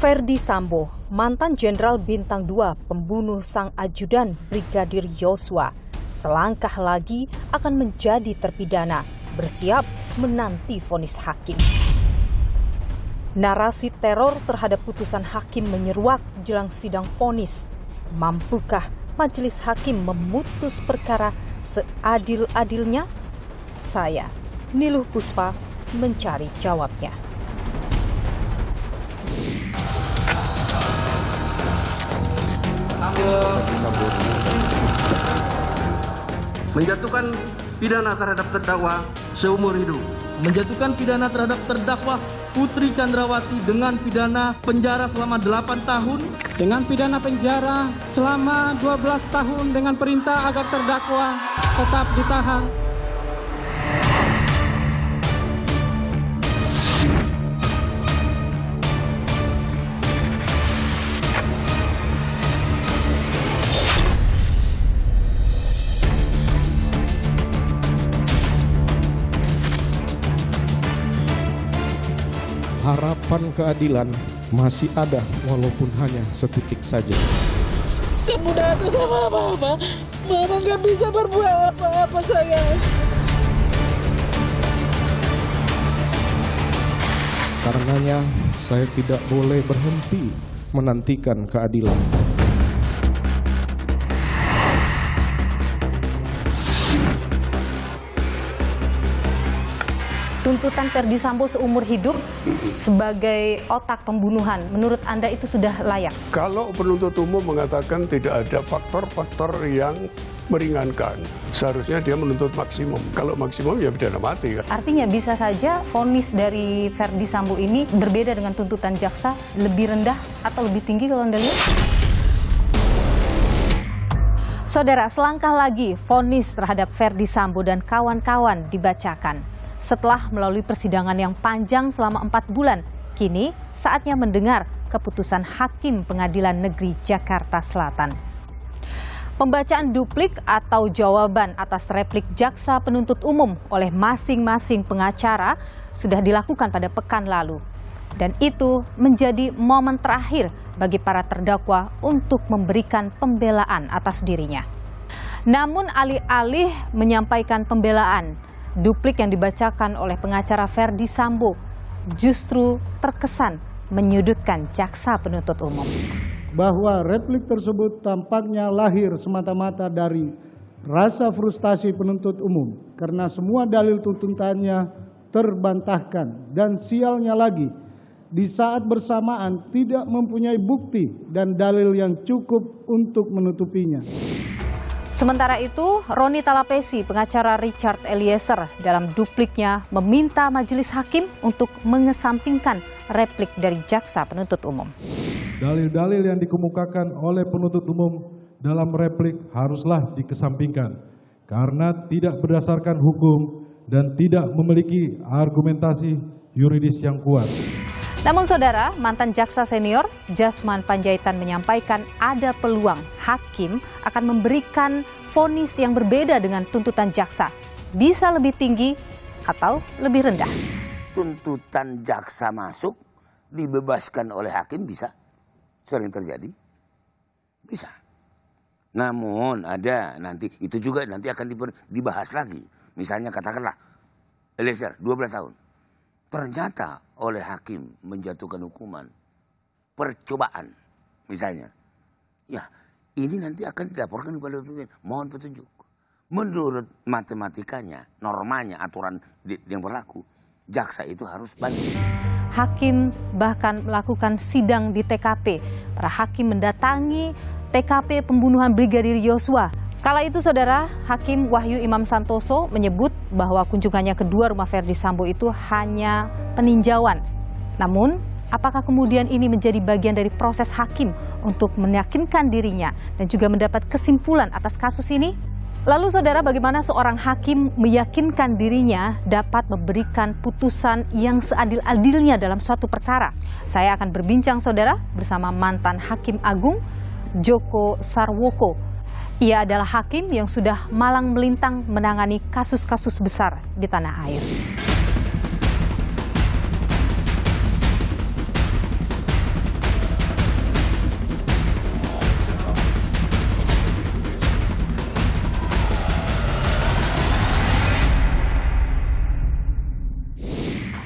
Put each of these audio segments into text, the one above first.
Ferdy Sambo, mantan Jenderal Bintang 2 pembunuh sang ajudan Brigadir Yosua, selangkah lagi akan menjadi terpidana, bersiap menanti vonis hakim. Narasi teror terhadap putusan hakim menyeruak jelang sidang vonis. Mampukah majelis hakim memutus perkara seadil-adilnya? Saya, Niluh Puspa, mencari jawabnya. Menjatuhkan pidana terhadap terdakwa seumur hidup. Menjatuhkan pidana terhadap terdakwa Putri Chandrawati dengan pidana penjara selama 8 tahun. Dengan pidana penjara selama 12 tahun dengan perintah agar terdakwa tetap ditahan. Harapan keadilan masih ada walaupun hanya setitik saja. Kamu datang sama mama. Mama nggak bisa berbuat apa-apa, sayang. Karenanya saya tidak boleh berhenti menantikan keadilan. Tuntutan Ferdy Sambo seumur hidup sebagai otak pembunuhan, menurut Anda itu sudah layak? Kalau penuntut umum mengatakan tidak ada faktor-faktor yang meringankan, seharusnya dia menuntut maksimum. Kalau maksimum ya pidana mati. Artinya bisa saja vonis dari Ferdy Sambo ini berbeda dengan tuntutan jaksa, lebih rendah atau lebih tinggi kalau Anda lihat? Saudara, selangkah lagi vonis terhadap Ferdy Sambo dan kawan-kawan dibacakan. Setelah melalui persidangan yang panjang selama 4 bulan, kini saatnya mendengar keputusan Hakim Pengadilan Negeri Jakarta Selatan. Pembacaan duplik atau jawaban atas replik jaksa penuntut umum oleh masing-masing pengacara sudah dilakukan pada pekan lalu. Dan itu menjadi momen terakhir bagi para terdakwa untuk memberikan pembelaan atas dirinya. Namun alih-alih menyampaikan pembelaan, duplik yang dibacakan oleh pengacara Ferdy Sambo justru terkesan menyudutkan jaksa penuntut umum. Bahwa replik tersebut tampaknya lahir semata-mata dari rasa frustasi penuntut umum karena semua dalil tuntutannya terbantahkan, dan sialnya lagi di saat bersamaan tidak mempunyai bukti dan dalil yang cukup untuk menutupinya. Sementara itu, Roni Talapesi, pengacara Richard Eliezer, dalam dupliknya meminta majelis hakim untuk mengesampingkan replik dari jaksa penuntut umum. Dalil-dalil yang dikemukakan oleh penuntut umum dalam replik haruslah dikesampingkan karena tidak berdasarkan hukum dan tidak memiliki argumentasi yuridis yang kuat. Namun saudara, mantan jaksa senior Jasman Panjaitan menyampaikan ada peluang hakim akan memberikan vonis yang berbeda dengan tuntutan jaksa. Bisa lebih tinggi atau lebih rendah. Tuntutan jaksa masuk, dibebaskan oleh hakim bisa. Sering terjadi. Bisa. Namun ada nanti, itu juga nanti akan dibahas lagi. Misalnya katakanlah, Eliezer 12 tahun. Ternyata oleh hakim menjatuhkan hukuman percobaan misalnya, ya ini nanti akan dilaporkan kepada pimpinan, mohon petunjuk. Menurut matematikanya, normanya, aturan yang berlaku, jaksa itu harus banding. Hakim bahkan melakukan sidang di TKP. Para hakim mendatangi TKP pembunuhan Brigadir Yosua. Kala itu saudara, Hakim Wahyu Imam Santoso menyebut bahwa kunjungannya kedua rumah Ferdy Sambo itu hanya peninjauan. Namun, apakah kemudian ini menjadi bagian dari proses hakim untuk meyakinkan dirinya dan juga mendapat kesimpulan atas kasus ini? Lalu saudara, bagaimana seorang hakim meyakinkan dirinya dapat memberikan putusan yang seadil-adilnya dalam suatu perkara? Saya akan berbincang saudara bersama mantan Hakim Agung Joko Sarwoko. Ia adalah hakim yang sudah malang melintang menangani kasus-kasus besar di tanah air.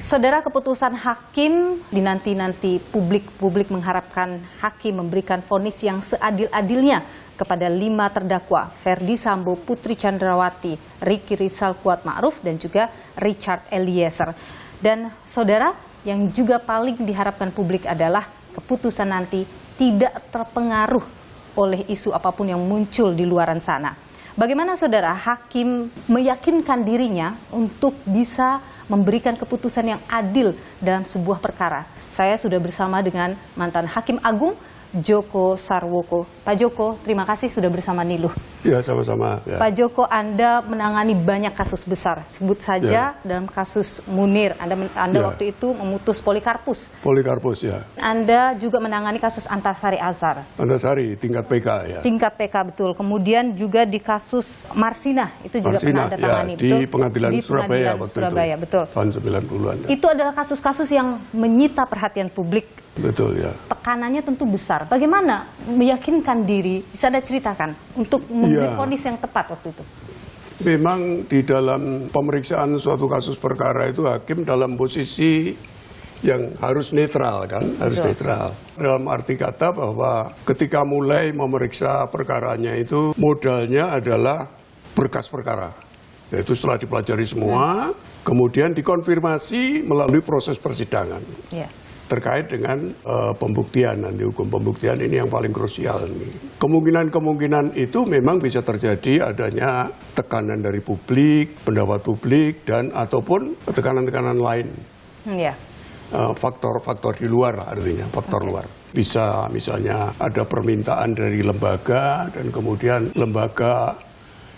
Saudara, keputusan hakim dinanti-nanti publik mengharapkan hakim memberikan vonis yang seadil-adilnya kepada 5 terdakwa, Ferdi Sambo, Putri Chandrawati, Ricky Rizal Kuatma'ruf, dan juga Richard Eliezer. Dan saudara, yang juga paling diharapkan publik adalah keputusan nanti tidak terpengaruh oleh isu apapun yang muncul di luaran sana. Bagaimana saudara, hakim meyakinkan dirinya untuk bisa memberikan keputusan yang adil dalam sebuah perkara? Saya sudah bersama dengan mantan Hakim Agung Joko Sarwoko. Pak Joko, terima kasih sudah bersama Niluh. Ya, sama-sama. Ya. Pak Joko, Anda menangani banyak kasus besar. Sebut saja dalam kasus Munir, Anda waktu itu memutus Polikarpus. Polikarpus, ya. Anda juga menangani kasus Antasari Azhar. Antasari, tingkat PK, ya. Tingkat PK, betul. Kemudian juga di kasus Marsina, itu juga pernah Anda tangani, betul? Di pengadilan Surabaya waktu Surabaya, itu. Betul. Tahun 90-an. Ya. Itu adalah kasus-kasus yang menyita perhatian publik. Betul, ya. Tekanannya tentu besar. Bagaimana meyakinkan diri, bisa Anda ceritakan, untuk memberi vonis yang tepat waktu itu? Memang di dalam pemeriksaan suatu kasus perkara itu hakim dalam posisi yang harus netral, kan? Harus netral. Dalam arti kata bahwa ketika mulai memeriksa perkaranya itu modalnya adalah berkas perkara. Yaitu setelah dipelajari semua, kemudian dikonfirmasi melalui proses persidangan. Terkait dengan pembuktian, nanti hukum pembuktian ini yang paling krusial nih. Kemungkinan-kemungkinan itu memang bisa terjadi adanya tekanan dari publik, pendapat publik, dan ataupun tekanan-tekanan lain. Faktor-faktor di luar lah, artinya faktor luar. Bisa misalnya ada permintaan dari lembaga, dan kemudian lembaga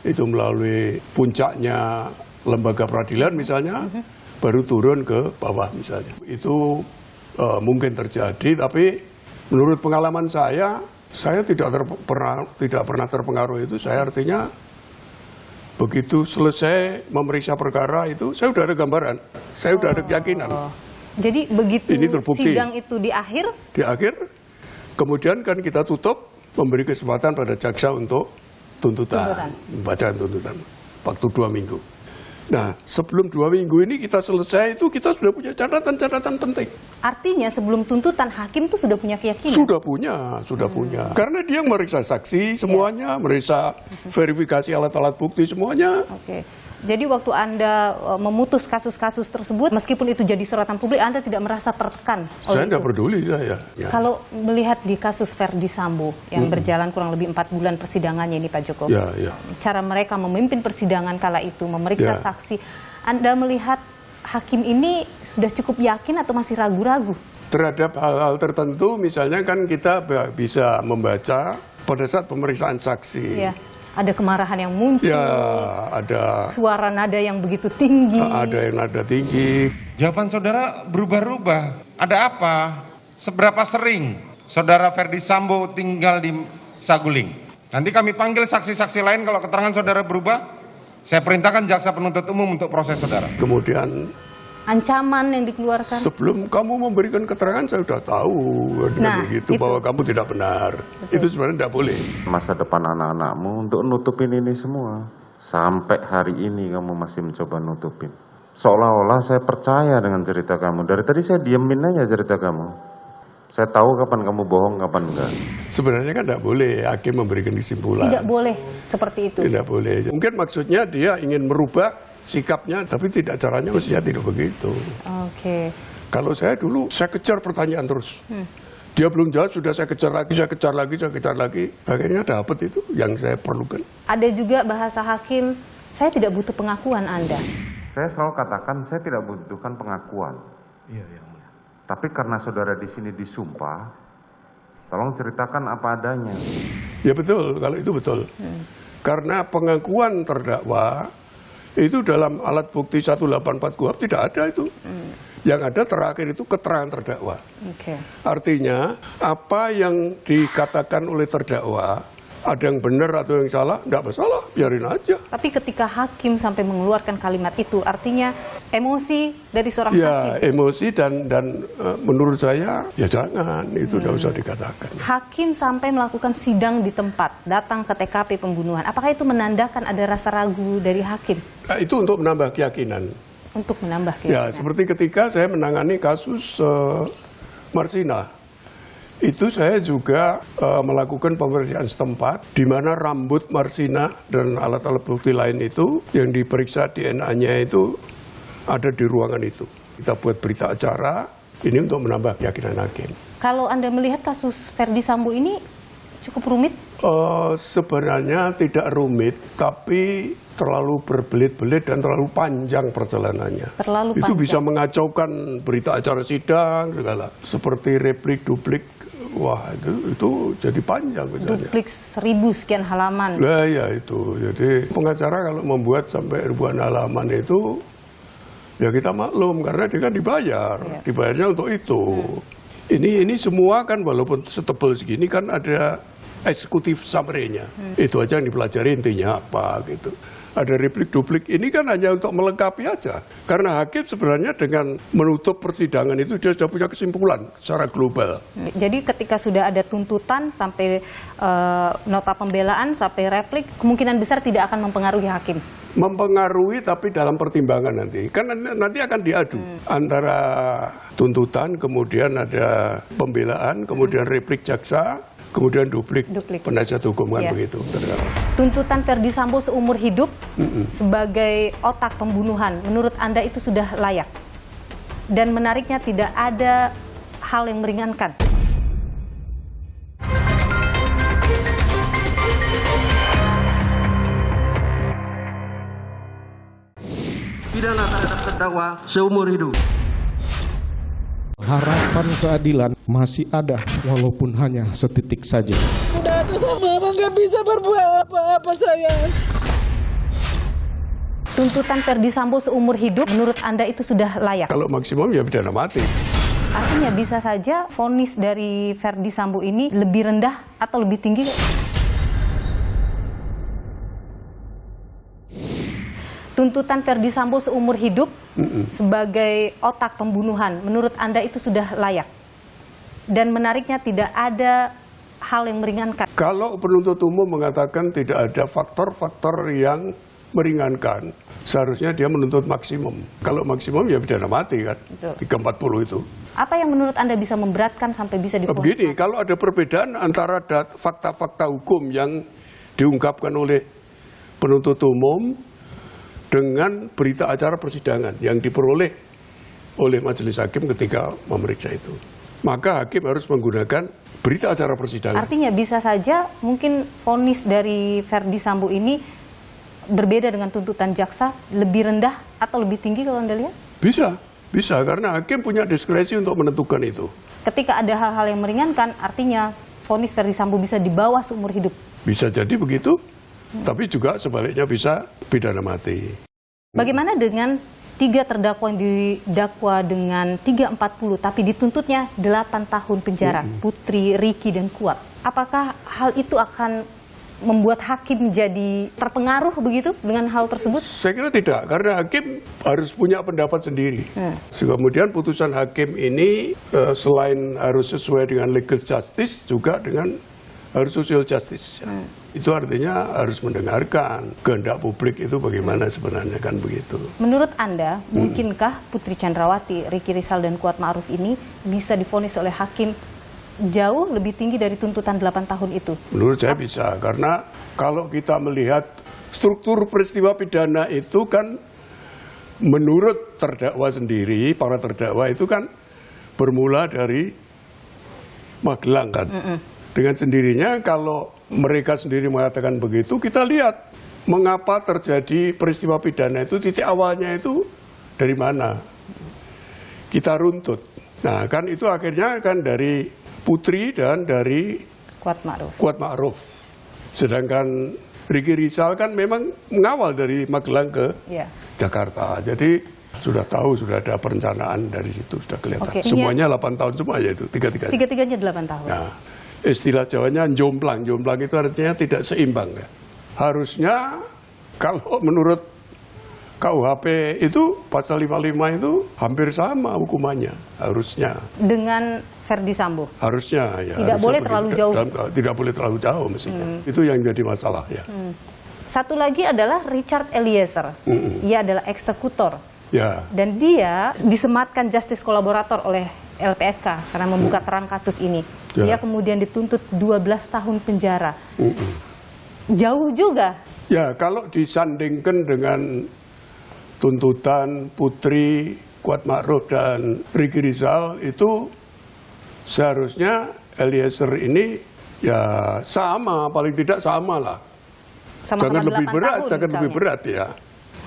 itu melalui puncaknya lembaga peradilan misalnya, baru turun ke bawah misalnya. Itu mungkin terjadi, tapi menurut pengalaman saya tidak pernah terpengaruh itu. Saya artinya begitu selesai memeriksa perkara itu, saya sudah ada gambaran, saya sudah ada keyakinan. Jadi begitu ini terbukti. Sidang itu di akhir, kemudian kan kita tutup, memberi kesempatan pada jaksa untuk bacaan tuntutan, waktu 2 minggu. Nah, sebelum 2 minggu ini kita selesai itu, kita sudah punya catatan-catatan penting. Artinya sebelum tuntutan hakim itu sudah punya keyakinan? Sudah punya. Karena dia meriksa saksi semuanya, meriksa verifikasi alat-alat bukti semuanya. Jadi waktu Anda memutus kasus-kasus tersebut, meskipun itu jadi sorotan publik, Anda tidak merasa tertekan oleh Saya tidak peduli, saya. Kalau melihat di kasus Ferdi Sambo yang berjalan kurang lebih 4 bulan persidangannya ini, Pak Joko, cara mereka memimpin persidangan kala itu, memeriksa saksi, Anda melihat hakim ini sudah cukup yakin atau masih ragu-ragu? Terhadap hal-hal tertentu, misalnya kan kita bisa membaca pada saat pemeriksaan saksi. Ada kemarahan yang muncul, ada suara nada yang begitu tinggi. Ada yang nada tinggi. Jawaban saudara berubah-ubah. Ada apa? Seberapa sering saudara Ferdi Sambo tinggal di Saguling? Nanti kami panggil saksi-saksi lain, kalau keterangan saudara berubah, saya perintahkan jaksa penuntut umum untuk proses saudara. Kemudian ancaman yang dikeluarkan. Sebelum kamu memberikan keterangan, saya sudah tahu begitu bahwa kamu tidak benar. Itu sebenarnya tidak boleh. Masa depan anak-anakmu untuk nutupin ini semua. Sampai hari ini kamu masih mencoba nutupin. Seolah-olah saya percaya dengan cerita kamu. Dari tadi saya diemin aja cerita kamu. Saya tahu kapan kamu bohong, kapan enggak. Sebenarnya kan tidak boleh hakim memberikan kesimpulan. Tidak boleh seperti itu. Tidak boleh. Mungkin maksudnya dia ingin merubah sikapnya, tapi tidak, caranya mestinya tidak begitu. Kalau saya dulu, saya kejar pertanyaan terus. Dia belum jawab, sudah saya kejar lagi. Akhirnya dapat itu yang saya perlukan. Ada juga bahasa hakim, saya tidak butuh pengakuan Anda. Saya selalu katakan, saya tidak membutuhkan pengakuan. Tapi karena saudara di sini disumpah, tolong ceritakan apa adanya. Ya betul, kalau itu betul. Karena pengakuan terdakwa itu dalam alat bukti 184 KUHP tidak ada itu. Yang ada terakhir itu keterangan terdakwa. Artinya apa yang dikatakan oleh terdakwa, ada yang benar atau yang salah, tidak masalah, biarin aja. Tapi ketika hakim sampai mengeluarkan kalimat itu, artinya emosi dari seorang hakim. Emosi dan menurut saya ya jangan, itu tidak usah dikatakan. Hakim sampai melakukan sidang di tempat, datang ke TKP pembunuhan. Apakah itu menandakan ada rasa ragu dari hakim? Nah, itu untuk menambah keyakinan. Untuk menambah Ya, seperti ketika saya menangani kasus Marsina. Itu saya juga melakukan pemeriksaan setempat di mana rambut Marsina dan alat-alat bukti lain itu yang diperiksa DNA-nya itu ada di ruangan itu. Kita buat berita acara ini untuk menambah keyakinan hakim. Kalau Anda melihat kasus Ferdi Sambo ini cukup rumit? Sebenarnya tidak rumit, tapi terlalu berbelit-belit dan terlalu panjang perjalanannya. Terlalu itu panjang. bisa mengacaukan berita acara sidang segala. Seperti replik, duplik. Wah, itu jadi panjang misalnya. Duplik 1000 sekian halaman. Nah, ya itu. Jadi pengacara kalau membuat sampai ribuan halaman itu, ya kita maklum karena dia kan dibayar. Dibayarnya untuk itu. Ini semua kan walaupun setebal segini kan ada eksekutif summary-nya. Itu aja yang dipelajari intinya apa gitu. Ada replik-duplik, ini kan hanya untuk melengkapi aja. Karena hakim sebenarnya dengan menutup persidangan itu dia sudah punya kesimpulan secara global. Jadi ketika sudah ada tuntutan sampai nota pembelaan sampai replik, kemungkinan besar tidak akan mempengaruhi hakim. Mempengaruhi tapi dalam pertimbangan nanti. Kan nanti akan diadu antara tuntutan, kemudian ada pembelaan, kemudian replik jaksa, kemudian duplik. Penasihat hukum kan begitu. Tuntutan Ferdi Sambo seumur hidup sebagai otak pembunuhan, menurut Anda itu sudah layak? Dan menariknya tidak ada hal yang meringankan. Pidana terhadap terdakwa seumur hidup. Harapan keadilan masih ada walaupun hanya setitik saja. Udah tuh sama mama nggak bisa berbuat apa-apa saya. Tuntutan Ferdi Sambo seumur hidup, menurut Anda itu sudah layak? Kalau maksimum ya pidana mati. Artinya bisa saja vonis dari Ferdi Sambo ini lebih rendah atau lebih tinggi? Tuntutan Ferdi Sambo seumur hidup sebagai otak pembunuhan, menurut Anda itu sudah layak? Dan menariknya tidak ada hal yang meringankan. Kalau penuntut umum mengatakan tidak ada faktor-faktor yang meringankan, seharusnya dia menuntut maksimum. Kalau maksimum ya pidana mati kan, 340 itu. Apa yang menurut Anda bisa memberatkan sampai bisa divonis? Begini, kalau ada perbedaan antara fakta-fakta hukum yang diungkapkan oleh penuntut umum dengan berita acara persidangan yang diperoleh oleh majelis hakim ketika memeriksa itu, maka hakim harus menggunakan berita acara persidangan. Artinya bisa saja mungkin vonis dari Ferdi Sambo ini berbeda dengan tuntutan jaksa, lebih rendah atau lebih tinggi kalau Anda lihat? Bisa karena hakim punya diskresi untuk menentukan itu. Ketika ada hal-hal yang meringankan, artinya vonis Ferdi Sambo bisa di bawah seumur hidup. Bisa jadi begitu. Tapi juga sebaliknya bisa pidana mati. Bagaimana dengan 3 terdakwa yang didakwa dengan 340 tapi dituntutnya 8 tahun penjara, Putri, Riki, dan Kuat? Apakah hal itu akan membuat hakim jadi terpengaruh begitu dengan hal tersebut? Saya kira tidak, karena hakim harus punya pendapat sendiri. Kemudian putusan hakim ini selain harus sesuai dengan legal justice, juga dengan harus social justice. Itu artinya harus mendengarkan kehendak publik itu bagaimana sebenarnya, kan begitu. Menurut Anda, mungkinkah Putri Chandrawati, Riki Rizal, dan Kuat Ma'ruf ini bisa divonis oleh hakim jauh lebih tinggi dari tuntutan 8 tahun itu? Menurut saya bisa, karena kalau kita melihat struktur peristiwa pidana itu kan menurut terdakwa sendiri, para terdakwa itu kan bermula dari Magelang kan. Dengan sendirinya kalau mereka sendiri mengatakan begitu, kita lihat mengapa terjadi peristiwa pidana itu, titik awalnya itu dari mana. Kita runtut. Nah kan itu akhirnya kan dari Putri dan dari Kuat Ma'ruf. Sedangkan Riki Rizal kan memang mengawal dari Magelang ke Jakarta. Jadi sudah tahu, sudah ada perencanaan dari situ, sudah kelihatan. Semuanya 8 tahun semua ya itu, tiga-tiganya. Tiga-tiganya 8 tahun. Nah, istilah Jawanya jomplang. Jomplang itu artinya tidak seimbang. Ya. Harusnya kalau menurut KUHP itu pasal 55 itu hampir sama hukumannya. Harusnya. Dengan Ferdi Sambo? Harusnya ya. Tidak boleh terlalu jauh? Tidak boleh terlalu jauh mestinya. Itu yang jadi masalah ya. Satu lagi adalah Richard Eliezer. Ia adalah eksekutor. Ya. Dan dia disematkan justice kolaborator oleh LPSK karena membuka terang kasus ini. Ya. Dia kemudian dituntut 12 tahun penjara. Jauh juga. Ya, kalau disandingkan dengan tuntutan Putri, Kuatma'ruf dan Ricky Rizal, itu seharusnya Eliezer ini ya sama, paling tidak sama lah. Sama-sama jangan lebih 8 berat, tahun jangan misalnya. lebih berat ya.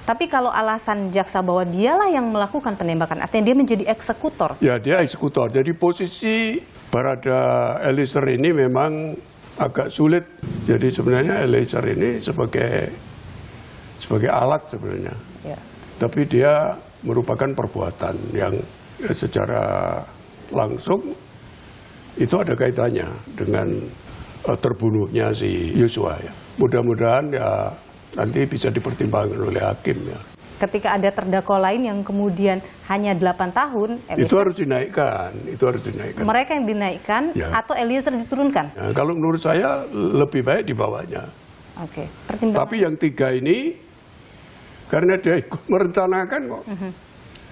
Tapi kalau alasan jaksa bahwa dialah yang melakukan penembakan, artinya dia menjadi eksekutor. Ya, dia eksekutor. Jadi posisi Barada Eliezer ini memang agak sulit. Jadi sebenarnya Eliezer ini sebagai alat sebenarnya. Ya. Tapi dia merupakan perbuatan yang secara langsung itu ada kaitannya dengan terbunuhnya si Yosua ya. Mudah-mudahan ya nanti bisa dipertimbangkan oleh hakim ya. Ketika ada terdakwa lain yang kemudian hanya 8 tahun, Itu harus dinaikkan. Mereka yang dinaikkan Ya. atau Eliezer diturunkan? Nah, kalau menurut saya lebih baik di bawahnya. Oke, pertimbangan. Tapi yang 3 ini karena dia ikut merencanakan kok.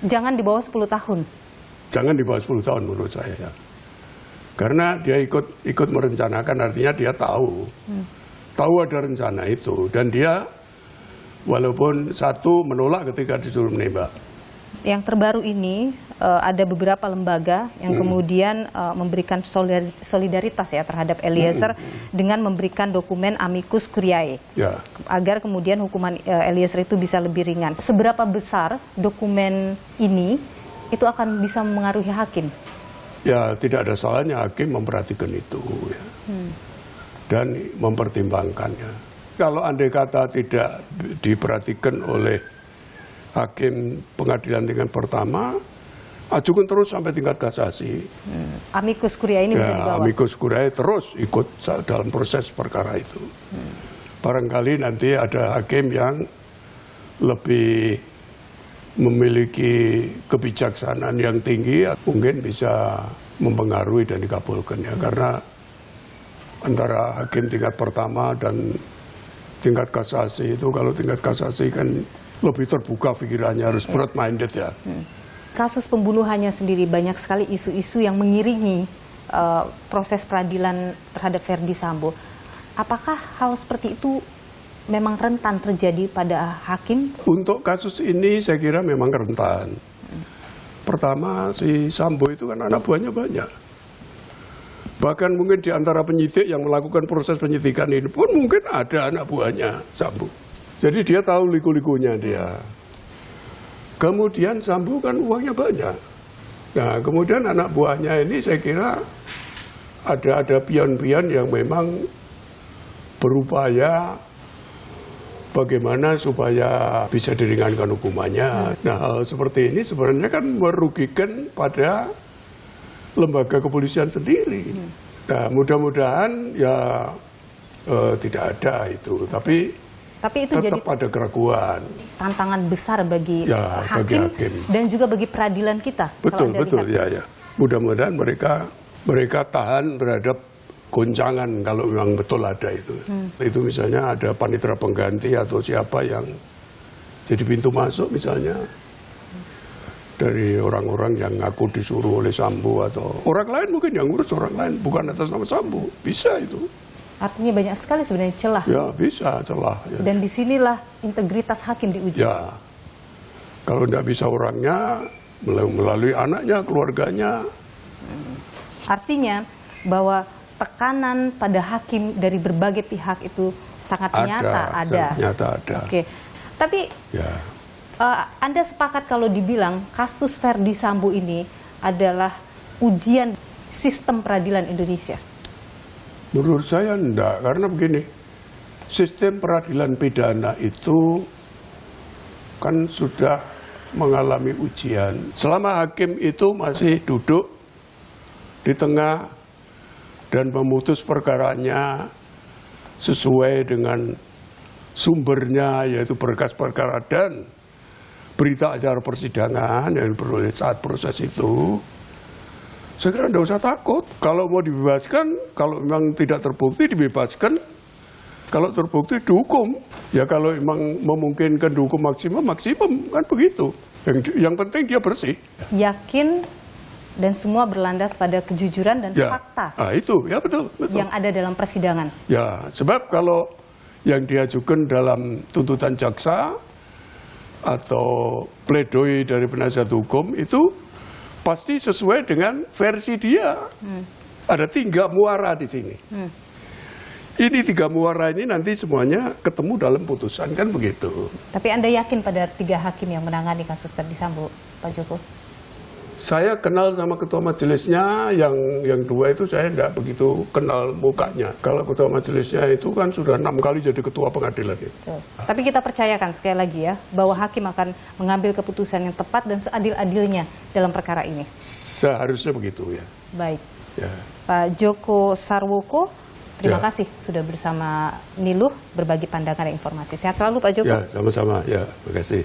Jangan di bawah 10 tahun. Jangan di bawah 10 tahun menurut saya ya. Karena dia ikut merencanakan, artinya dia tahu ada rencana itu, dan dia walaupun satu menolak ketika disuruh menembak. Yang terbaru ini ada beberapa lembaga yang kemudian memberikan solidaritas ya terhadap Eliezer dengan memberikan dokumen amicus curiae Ya. agar kemudian hukuman Eliezer itu bisa lebih ringan. Seberapa besar dokumen ini itu akan bisa mengaruhi hakim? Ya, tidak ada salahnya hakim memperhatikan itu ya. Dan mempertimbangkannya. Kalau andai kata tidak diperhatikan oleh hakim pengadilan tingkat pertama, ajukan terus sampai tingkat kasasi. Amicus curiae ini bisa Ya, dibawa? amicus curiae terus ikut dalam proses perkara itu. Barangkali nanti ada hakim yang lebih memiliki kebijaksanaan yang tinggi, mungkin bisa mempengaruhi dan dikabulkan ya. Karena antara hakim tingkat pertama dan tingkat kasasi itu, kalau tingkat kasasi kan lebih terbuka pikirannya, harus broad minded ya. Kasus pembunuhannya sendiri banyak sekali isu-isu yang mengiringi proses peradilan terhadap Verdi Sambo. Apakah hal seperti itu memang rentan terjadi pada hakim? Untuk kasus ini saya kira memang rentan. Pertama, si Sambo itu kan anak buahnya banyak. Bahkan mungkin di antara penyidik yang melakukan proses penyidikan ini pun mungkin ada anak buahnya Sambo. Jadi dia tahu liku-likunya dia. Kemudian Sambo kan uangnya banyak. Nah, kemudian anak buahnya ini saya kira ada pion-pion yang memang berupaya bagaimana supaya bisa diringankan hukumannya. Nah, hal seperti ini sebenarnya kan merugikan pada lembaga kepolisian sendiri. Nah, mudah-mudahan ya tidak ada itu, tapi itu tetap jadi ada keraguan. tantangan besar bagi Ya, bagi hakim. dan juga bagi peradilan kita. Betul, kalau Anda betul, lihat. ya. Mudah-mudahan mereka tahan terhadap goncangan kalau memang betul ada itu. Itu misalnya ada panitera pengganti atau siapa yang jadi pintu masuk misalnya dari orang-orang yang ngaku disuruh oleh Sambo atau orang lain, mungkin yang ngurus orang lain bukan atas nama Sambo, bisa itu. Artinya banyak sekali sebenarnya celah. Ya, bisa celah. Ya. Dan disinilah integritas hakim diuji. Ya, kalau tidak bisa orangnya melalui anaknya, keluarganya. Artinya bahwa tekanan pada hakim dari berbagai pihak itu sangat nyata ada. Nyata ada. Oke, tapi ya. Anda sepakat kalau dibilang kasus Verdi Sambo ini adalah ujian sistem peradilan Indonesia? Menurut saya enggak, karena begini, sistem peradilan pidana itu kan sudah mengalami ujian. Selama hakim itu masih duduk di tengah dan memutus perkaranya sesuai dengan sumbernya, yaitu berkas perkara dan berita acara persidangan yang diperoleh saat proses itu, saya kira tidak usah takut. Kalau mau dibebaskan, kalau memang tidak terbukti dibebaskan, kalau terbukti dihukum. Ya kalau memang memungkinkan dihukum maksimum, kan begitu. Yang penting dia bersih. Yakin dan semua berlandas pada kejujuran dan fakta itu ya betul. yang ada dalam persidangan. Ya, sebab kalau yang diajukan dalam tuntutan jaksa atau pledoi dari penasihat hukum itu pasti sesuai dengan versi dia. Ada 3 muara di sini. Ini 3 muara ini nanti semuanya ketemu dalam putusan, kan begitu. Tapi Anda yakin pada 3 hakim yang menangani kasus Verdi Sambo, Pak Joko? Saya kenal sama ketua majelisnya, yang 2 itu saya tidak begitu kenal mukanya. Kalau ketua majelisnya itu kan sudah 6 kali jadi ketua pengadilan. Tapi kita percayakan sekali lagi ya, bahwa hakim akan mengambil keputusan yang tepat dan seadil-adilnya dalam perkara ini. Seharusnya begitu ya. Baik. Ya. Pak Joko Sarwoko, terima kasih sudah bersama Niluh berbagi pandangan dan informasi. Sehat selalu Pak Joko. Ya, sama-sama. Ya, terima kasih.